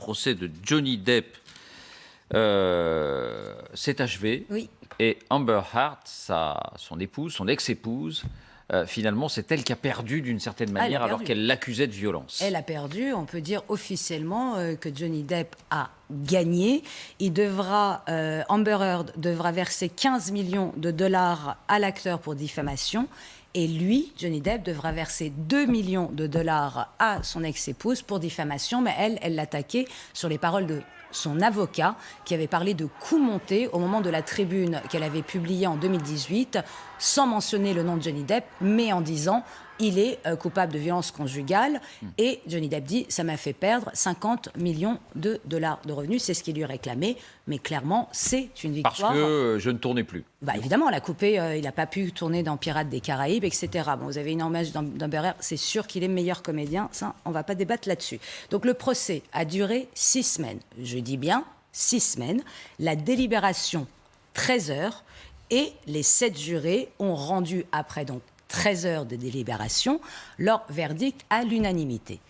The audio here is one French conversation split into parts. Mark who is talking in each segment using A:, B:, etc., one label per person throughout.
A: procès de Johnny Depp s'est achevé.
B: Oui.
A: Et Amber Heard, son épouse, son ex-épouse, finalement, c'est elle qui a perdu d'une certaine manière alors qu'elle l'accusait de violence.
B: Elle a perdu. On peut dire officiellement que Johnny Depp a gagné. Amber Heard devra verser 15 millions de dollars à l'acteur pour diffamation. Et lui, Johnny Depp, devra verser 2 millions de dollars à son ex-épouse pour diffamation. Mais elle l'attaquait sur les paroles de son avocat, qui avait parlé de coups montés au moment de la tribune qu'elle avait publiée en 2018, sans mentionner le nom de Johnny Depp, mais en disant il est coupable de violence conjugale. Et Johnny Depp dit ça m'a fait perdre 50 millions de dollars de revenus. C'est ce qu'il lui réclamait. Mais clairement, c'est une victoire.
A: Parce que je ne tournais plus.
B: Bah, évidemment, on l'a coupé. Il n'a pas pu tourner dans Pirates des Caraïbes, etc. Bon, vous avez une image d'Amber Heard. C'est sûr qu'il est meilleur comédien. Ça, on ne va pas débattre là-dessus. Donc, le procès a duré 6 semaines. Je dis bien 6 semaines. La délibération, 13 heures. Et les 7 jurés ont rendu, après donc 13 heures de délibération, leur verdict à l'unanimité.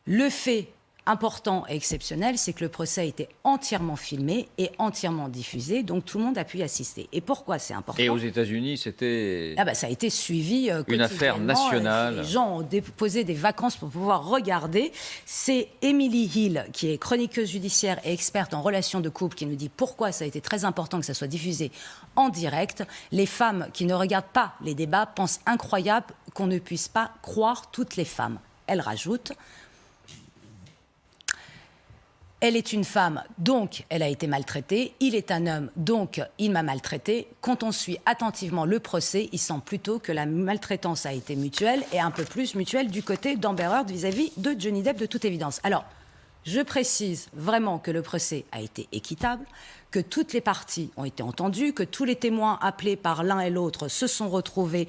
B: Le fait important et exceptionnel, c'est que le procès a été entièrement filmé et entièrement diffusé, donc tout le monde a pu y assister. Et pourquoi c'est important ?
A: Et aux États-Unis, c'était
B: ça a été suivi
A: une affaire nationale.
B: Les gens ont déposé des vacances pour pouvoir regarder. C'est Emily Hill, qui est chroniqueuse judiciaire et experte en relations de couple, qui nous dit pourquoi ça a été très important que ça soit diffusé en direct. Les femmes qui ne regardent pas les débats pensent incroyable qu'on ne puisse pas croire toutes les femmes. Elle rajoute: elle est une femme, donc elle a été maltraitée. Il est un homme, donc il m'a maltraitée. Quand on suit attentivement le procès, il semble plutôt que la maltraitance a été mutuelle et un peu plus mutuelle du côté d'Amber Heard vis-à-vis de Johnny Depp, de toute évidence. Alors, je précise vraiment que le procès a été équitable, que toutes les parties ont été entendues, que tous les témoins appelés par l'un et l'autre se sont retrouvés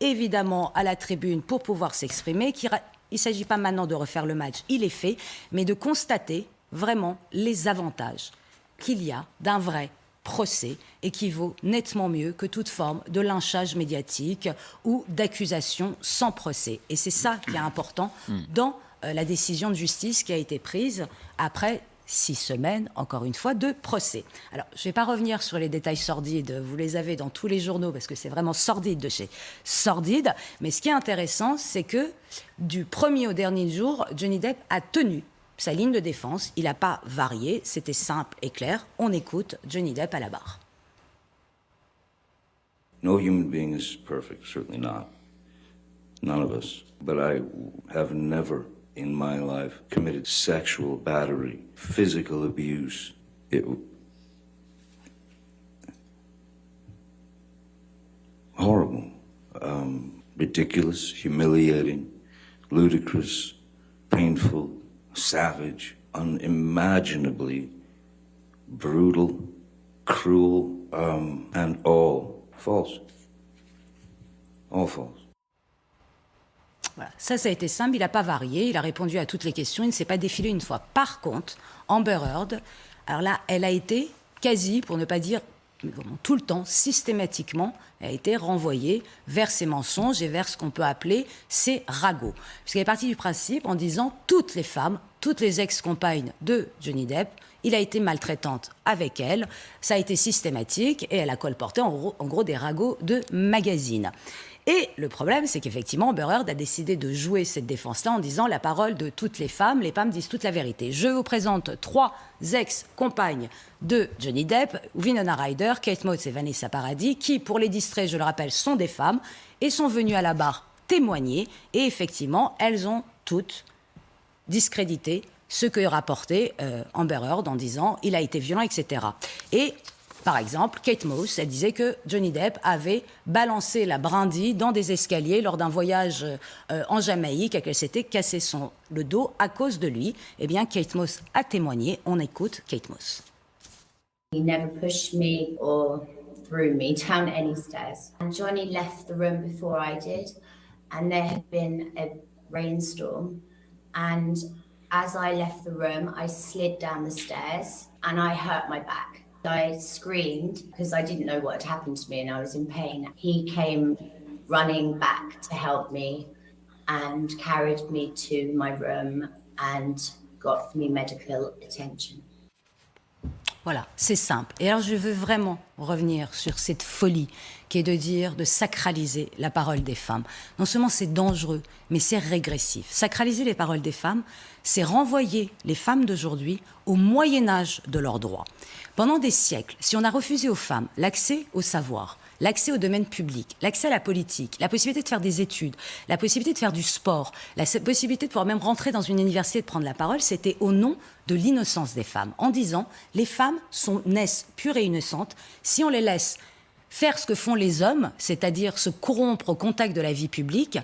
B: évidemment à la tribune pour pouvoir s'exprimer. Il ne s'agit pas maintenant de refaire le match, il est fait, mais de constater vraiment les avantages qu'il y a d'un vrai procès et qui vaut nettement mieux que toute forme de lynchage médiatique ou d'accusation sans procès. Et c'est ça qui est important dans la décision de justice qui a été prise après 6 semaines, encore une fois, de procès. Alors, je ne vais pas revenir sur les détails sordides, vous les avez dans tous les journaux, parce que c'est vraiment sordide de chez sordide, mais ce qui est intéressant, c'est que du premier au dernier jour, Johnny Depp a tenu sa ligne de défense, il n'a pas varié, c'était simple et clair. On écoute Johnny Depp à la barre.
C: No human being is perfect, certainly not. None of us. But I have never in my life committed sexual battery, physical abuse. Horrible. Ridiculous, humiliating, ludicrous, painful, savage, unimaginably brutal, cruel, and all false. All false.
B: Voilà. Ça a été simple, il n'a pas varié, il a répondu à toutes les questions, il ne s'est pas défilé une fois. Par contre, Amber Heard, alors là, elle a été quasi, pour ne pas dire tout le temps, systématiquement, elle a été renvoyée vers ses mensonges et vers ce qu'on peut appeler ses ragots. Puisqu'elle est partie du principe en disant toutes les femmes, toutes les ex-compagnes de Johnny Depp, il a été maltraitante avec elle, ça a été systématique et elle a colporté en gros des ragots de magazines. Et le problème, c'est qu'effectivement, Amber Heard a décidé de jouer cette défense-là en disant la parole de toutes les femmes disent toute la vérité. Je vous présente 3 ex-compagnes de Johnny Depp, Winona Ryder, Kate Moss et Vanessa Paradis, qui, pour les distraire, je le rappelle, sont des femmes et sont venues à la barre témoigner. Et effectivement, elles ont toutes discrédité ce que rapportait Amber Heard en disant il a été violent, etc. Et par exemple, Kate Moss, elle disait que Johnny Depp avait balancé la brindille dans des escaliers lors d'un voyage en Jamaïque et qu'elle s'était cassé le dos à cause de lui. Eh bien, Kate Moss a témoigné. On écoute Kate Moss.
D: He never pushed me or threw me down any stairs. And Johnny left the room before I did, and there had been a rainstorm. And as I left the room, I slid down the stairs and I hurt my back. I screamed because I didn't know what had happened to me and I was in pain. He came running back to help me and carried me to my room and got me medical attention.
B: Voilà, c'est simple. Et alors je veux vraiment revenir sur cette folie qui est de dire, de sacraliser la parole des femmes. Non seulement c'est dangereux, mais c'est régressif. Sacraliser les paroles des femmes, c'est renvoyer les femmes d'aujourd'hui au Moyen-Âge de leurs droits. Pendant des siècles, si on a refusé aux femmes l'accès au savoir, l'accès au domaine public, l'accès à la politique, la possibilité de faire des études, la possibilité de faire du sport, la possibilité de pouvoir même rentrer dans une université et de prendre la parole, c'était au nom de l'innocence des femmes, en disant les femmes naissent pures et innocentes. Si on les laisse faire ce que font les hommes, c'est-à-dire se corrompre au contact de la vie publique,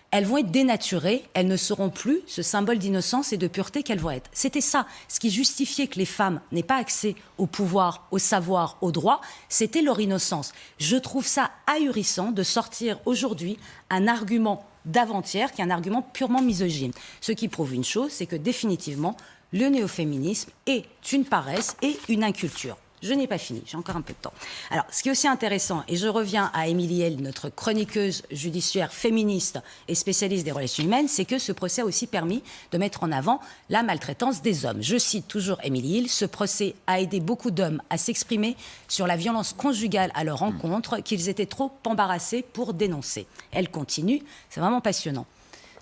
B: elles vont être dénaturées, elles ne seront plus ce symbole d'innocence et de pureté qu'elles vont être. C'était ça, ce qui justifiait que les femmes n'aient pas accès au pouvoir, au savoir, au droit, c'était leur innocence. Je trouve ça ahurissant de sortir aujourd'hui un argument d'avant-hier qui est un argument purement misogyne. Ce qui prouve une chose, c'est que définitivement, le néo-féminisme est une paresse et une inculture. Je n'ai pas fini, j'ai encore un peu de temps. Alors, ce qui est aussi intéressant, et je reviens à Émilie Hale, notre chroniqueuse judiciaire féministe et spécialiste des relations humaines, c'est que ce procès a aussi permis de mettre en avant la maltraitance des hommes. Je cite toujours Émilie Hale, ce procès a aidé beaucoup d'hommes à s'exprimer sur la violence conjugale à leur encontre, qu'ils étaient trop embarrassés pour dénoncer. Elle continue, c'est vraiment passionnant.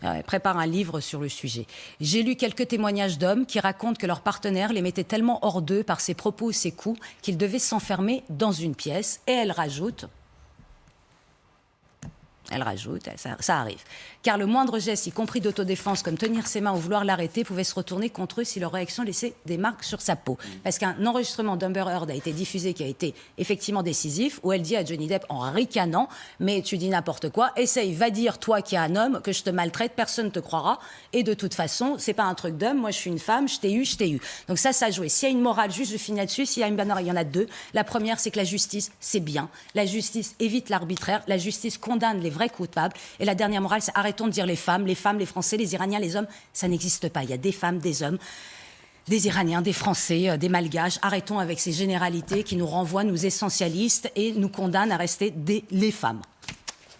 B: Elle prépare un livre sur le sujet. J'ai lu quelques témoignages d'hommes qui racontent que leur partenaire les mettait tellement hors d'eux par ses propos ou ses coups qu'ils devaient s'enfermer dans une pièce. Et elle rajoute, ça arrive. Car le moindre geste, y compris d'autodéfense, comme tenir ses mains ou vouloir l'arrêter, pouvait se retourner contre eux si leur réaction laissait des marques sur sa peau. Parce qu'un enregistrement d'Amber Heard a été diffusé qui a été effectivement décisif, où elle dit à Johnny Depp en ricanant, mais tu dis n'importe quoi, essaye, va dire toi qui es un homme, que je te maltraite, personne ne te croira, et de toute façon, c'est pas un truc d'homme, moi je suis une femme, je t'ai eu. Donc ça a joué. S'il y a une morale, juste je finis là-dessus, s'il y a une bannière, il y en a deux. La première, c'est que la justice, c'est bien. La justice évite l'arbitraire, la justice condamne les vrais coupables, et la dernière morale, c'est arrêtons de dire les femmes, les Français, les Iraniens, les hommes, ça n'existe pas. Il y a des femmes, des hommes, des Iraniens, des Français, des Malgaches. Arrêtons avec ces généralités qui nous renvoient, nous essentialistes, et nous condamnent à rester les femmes.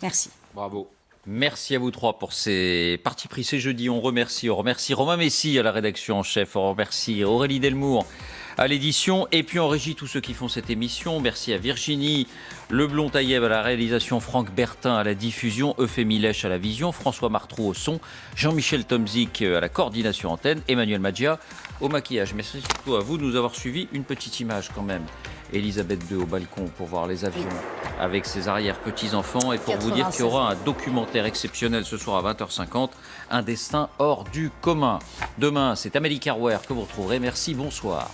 B: Merci.
A: Bravo. Merci à vous trois pour ces parties pris. C'est jeudi. On remercie Romain Messi à la rédaction en chef. On remercie Aurélie Delmour à l'édition. Et puis on régit tous ceux qui font cette émission. Merci à Virginie Leblond-Taïeb à la réalisation, Franck Bertin à la diffusion, Euphémie Lèche à la vision, François Martrou au son, Jean-Michel Tomzik à la coordination antenne, Emmanuel Maggia au maquillage. Merci surtout à vous de nous avoir suivis. Une petite image quand même. Elisabeth II au balcon pour voir les avions avec ses arrière-petits-enfants et pour vous dire qu'il y aura un documentaire exceptionnel ce soir à 20h50, Un destin hors du commun. Demain, c'est Amélie Carwer que vous retrouverez. Merci, bonsoir.